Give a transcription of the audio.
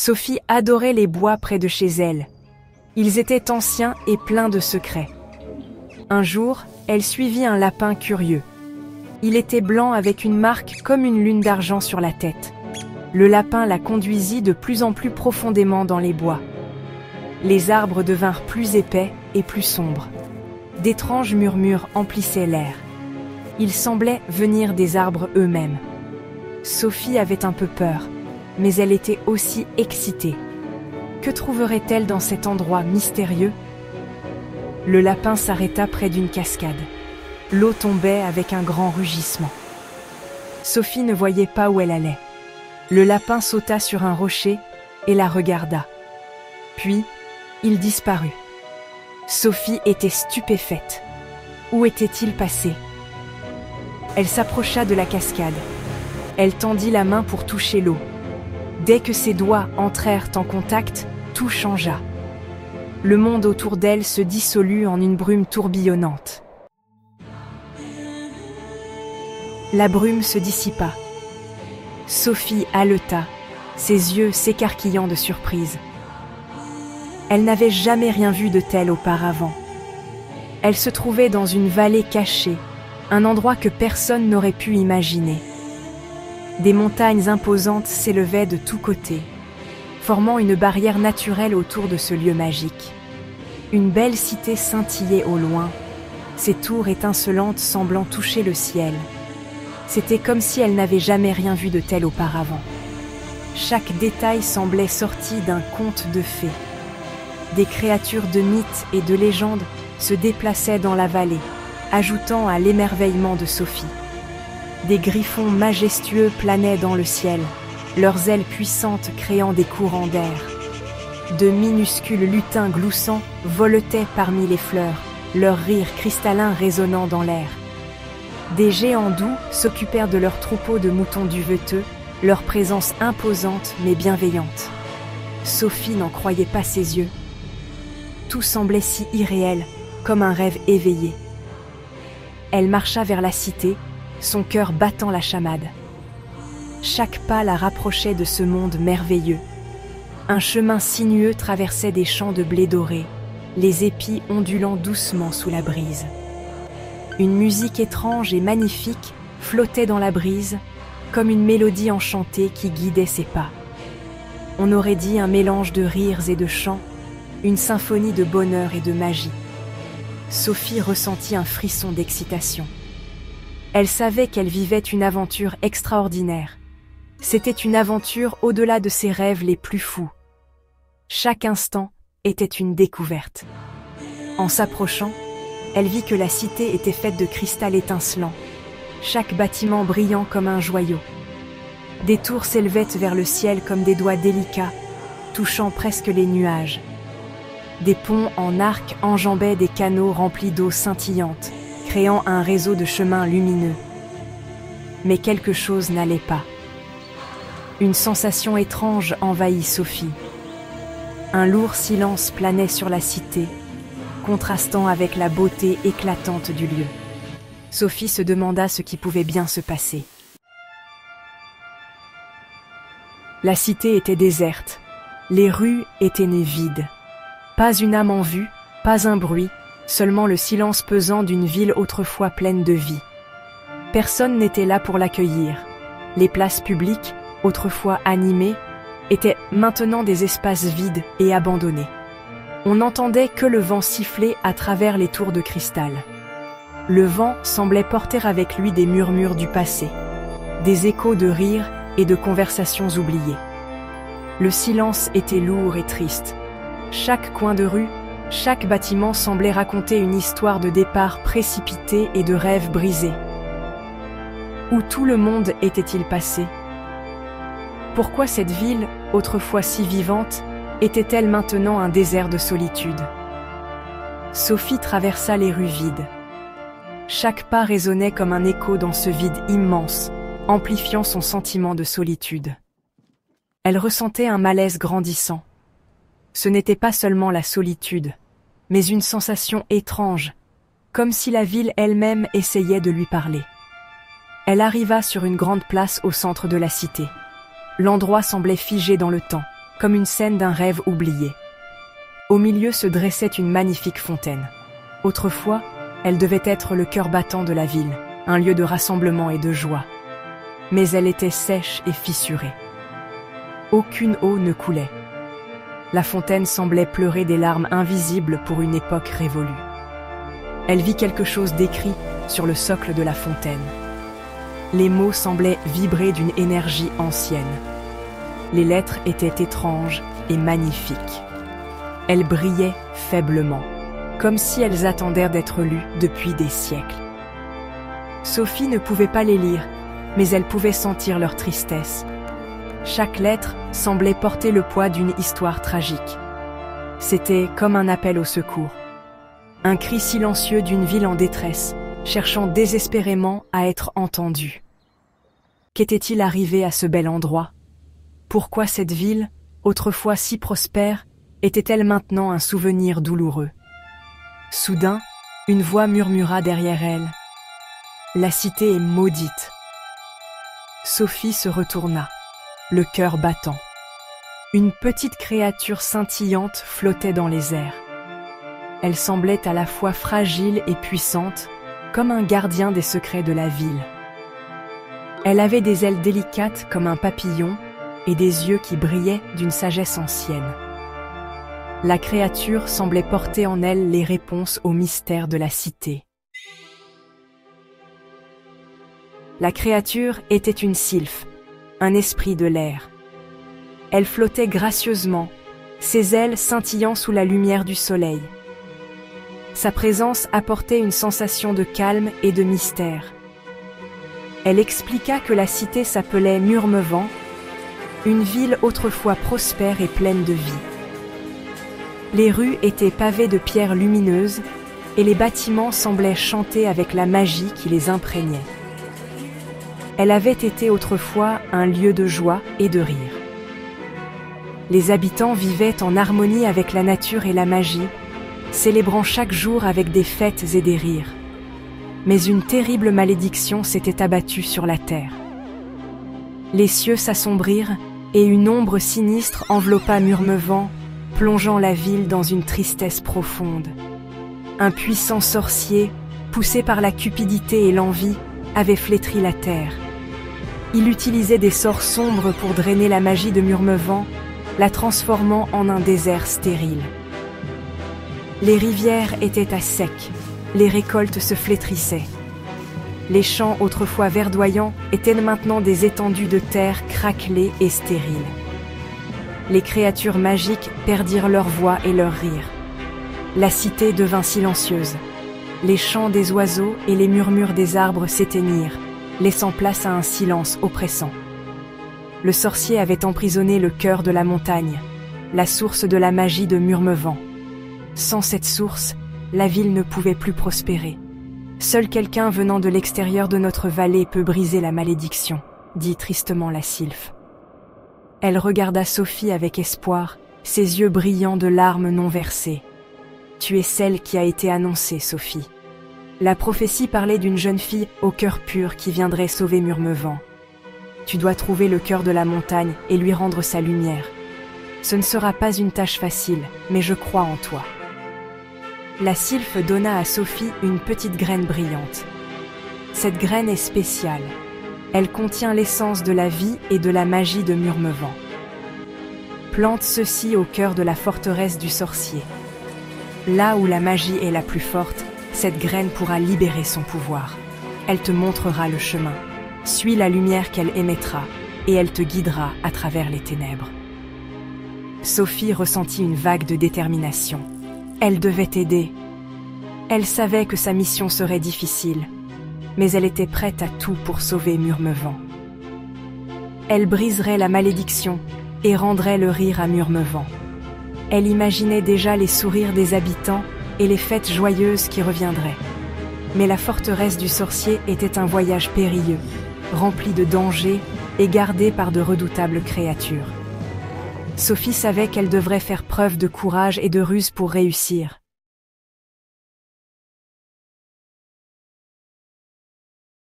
Sophie adorait les bois près de chez elle. Ils étaient anciens et pleins de secrets. Un jour, elle suivit un lapin curieux. Il était blanc avec une marque comme une lune d'argent sur la tête. Le lapin la conduisit de plus en plus profondément dans les bois. Les arbres devinrent plus épais et plus sombres. D'étranges murmures emplissaient l'air. Ils semblaient venir des arbres eux-mêmes. Sophie avait un peu peur, mais elle était aussi excitée. Que trouverait-elle dans cet endroit mystérieux? Le lapin s'arrêta près d'une cascade. L'eau tombait avec un grand rugissement. Sophie ne voyait pas où elle allait. Le lapin sauta sur un rocher et la regarda. Puis, il disparut. Sophie était stupéfaite. Où était-il passé? Elle s'approcha de la cascade. Elle tendit la main pour toucher l'eau. Dès que ses doigts entrèrent en contact, tout changea. Le monde autour d'elle se dissolut en une brume tourbillonnante. La brume se dissipa. Sophie haleta, ses yeux s'écarquillant de surprise. Elle n'avait jamais rien vu de tel auparavant. Elle se trouvait dans une vallée cachée, un endroit que personne n'aurait pu imaginer. Des montagnes imposantes s'élevaient de tous côtés, formant une barrière naturelle autour de ce lieu magique. Une belle cité scintillait au loin, ses tours étincelantes semblant toucher le ciel. C'était comme si elle n'avait jamais rien vu de tel auparavant. Chaque détail semblait sorti d'un conte de fées. Des créatures de mythes et de légendes se déplaçaient dans la vallée, ajoutant à l'émerveillement de Sophie. Des griffons majestueux planaient dans le ciel, leurs ailes puissantes créant des courants d'air. De minuscules lutins gloussants voletaient parmi les fleurs, leurs rires cristallins résonnant dans l'air. Des géants doux s'occupèrent de leurs troupeaux de moutons duveteux, leur présence imposante mais bienveillante. Sophie n'en croyait pas ses yeux. Tout semblait si irréel, comme un rêve éveillé. Elle marcha vers la cité, son cœur battant la chamade. Chaque pas la rapprochait de ce monde merveilleux. Un chemin sinueux traversait des champs de blé doré, les épis ondulant doucement sous la brise. Une musique étrange et magnifique flottait dans la brise, comme une mélodie enchantée qui guidait ses pas. On aurait dit un mélange de rires et de chants, une symphonie de bonheur et de magie. Sophie ressentit un frisson d'excitation. Elle savait qu'elle vivait une aventure extraordinaire. C'était une aventure au-delà de ses rêves les plus fous. Chaque instant était une découverte. En s'approchant, elle vit que la cité était faite de cristal étincelant, chaque bâtiment brillant comme un joyau. Des tours s'élevaient vers le ciel comme des doigts délicats, touchant presque les nuages. Des ponts en arc enjambaient des canaux remplis d'eau scintillante, créant un réseau de chemins lumineux. Mais quelque chose n'allait pas. Une sensation étrange envahit Sophie. Un lourd silence planait sur la cité, contrastant avec la beauté éclatante du lieu. Sophie se demanda ce qui pouvait bien se passer. La cité était déserte. Les rues étaient vides. Pas une âme en vue, pas un bruit, seulement le silence pesant d'une ville autrefois pleine de vie. Personne n'était là pour l'accueillir. Les places publiques, autrefois animées, étaient maintenant des espaces vides et abandonnés. On n'entendait que le vent siffler à travers les tours de cristal. Le vent semblait porter avec lui des murmures du passé, des échos de rires et de conversations oubliées. Le silence était lourd et triste. Chaque coin de rue, chaque bâtiment semblait raconter une histoire de départ précipité et de rêves brisés. Où tout le monde était-il passé? Pourquoi cette ville, autrefois si vivante, était-elle maintenant un désert de solitude? Sophie traversa les rues vides. Chaque pas résonnait comme un écho dans ce vide immense, amplifiant son sentiment de solitude. Elle ressentait un malaise grandissant. Ce n'était pas seulement la solitude, mais une sensation étrange, comme si la ville elle-même essayait de lui parler. Elle arriva sur une grande place au centre de la cité. L'endroit semblait figé dans le temps, comme une scène d'un rêve oublié. Au milieu se dressait une magnifique fontaine. Autrefois, elle devait être le cœur battant de la ville, un lieu de rassemblement et de joie. Mais elle était sèche et fissurée. Aucune eau ne coulait. La fontaine semblait pleurer des larmes invisibles pour une époque révolue. Elle vit quelque chose d'écrit sur le socle de la fontaine. Les mots semblaient vibrer d'une énergie ancienne. Les lettres étaient étranges et magnifiques. Elles brillaient faiblement, comme si elles attendaient d'être lues depuis des siècles. Sophie ne pouvait pas les lire, mais elle pouvait sentir leur tristesse. Chaque lettre semblait porter le poids d'une histoire tragique. C'était comme un appel au secours. Un cri silencieux d'une ville en détresse, cherchant désespérément à être entendue. Qu'était-il arrivé à ce bel endroit? Pourquoi cette ville, autrefois si prospère, était-elle maintenant un souvenir douloureux? Soudain, une voix murmura derrière elle. « La cité est maudite. » Sophie se retourna, le cœur battant. Une petite créature scintillante flottait dans les airs. Elle semblait à la fois fragile et puissante, comme un gardien des secrets de la ville. Elle avait des ailes délicates comme un papillon et des yeux qui brillaient d'une sagesse ancienne. La créature semblait porter en elle les réponses aux mystères de la cité. La créature était une sylphe, un esprit de l'air. Elle flottait gracieusement, ses ailes scintillant sous la lumière du soleil. Sa présence apportait une sensation de calme et de mystère. Elle expliqua que la cité s'appelait Murmevant, une ville autrefois prospère et pleine de vie. Les rues étaient pavées de pierres lumineuses et les bâtiments semblaient chanter avec la magie qui les imprégnait. Elle avait été autrefois un lieu de joie et de rire. Les habitants vivaient en harmonie avec la nature et la magie, célébrant chaque jour avec des fêtes et des rires. Mais une terrible malédiction s'était abattue sur la terre. Les cieux s'assombrirent et une ombre sinistre enveloppa Murmevant, plongeant la ville dans une tristesse profonde. Un puissant sorcier, poussé par la cupidité et l'envie, avait flétri la terre. Il utilisait des sorts sombres pour drainer la magie de Murmevant, la transformant en un désert stérile. Les rivières étaient à sec, les récoltes se flétrissaient. Les champs autrefois verdoyants étaient maintenant des étendues de terre craquelées et stériles. Les créatures magiques perdirent leur voix et leur rire. La cité devint silencieuse. Les chants des oiseaux et les murmures des arbres s'éteignirent, laissant place à un silence oppressant. Le sorcier avait emprisonné le cœur de la montagne, la source de la magie de Murmevant. Sans cette source, la ville ne pouvait plus prospérer. Seul quelqu'un venant de l'extérieur de notre vallée peut briser la malédiction, dit tristement la sylphe. Elle regarda Sophie avec espoir, ses yeux brillants de larmes non versées. « Tu es celle qui a été annoncée, Sophie. » La prophétie parlait d'une jeune fille au cœur pur qui viendrait sauver Murmevant. Tu dois trouver le cœur de la montagne et lui rendre sa lumière. Ce ne sera pas une tâche facile, mais je crois en toi. La sylphe donna à Sophie une petite graine brillante. Cette graine est spéciale. Elle contient l'essence de la vie et de la magie de Murmevant. Plante ceci au cœur de la forteresse du sorcier. Là où la magie est la plus forte, cette graine pourra libérer son pouvoir. Elle te montrera le chemin. Suis la lumière qu'elle émettra, et elle te guidera à travers les ténèbres. Sophie ressentit une vague de détermination. Elle devait aider. Elle savait que sa mission serait difficile, mais elle était prête à tout pour sauver Murmevant. Elle briserait la malédiction et rendrait le rire à Murmevant. Elle imaginait déjà les sourires des habitants et les fêtes joyeuses qui reviendraient. Mais la forteresse du sorcier était un voyage périlleux, rempli de dangers et gardé par de redoutables créatures. Sophie savait qu'elle devrait faire preuve de courage et de ruse pour réussir.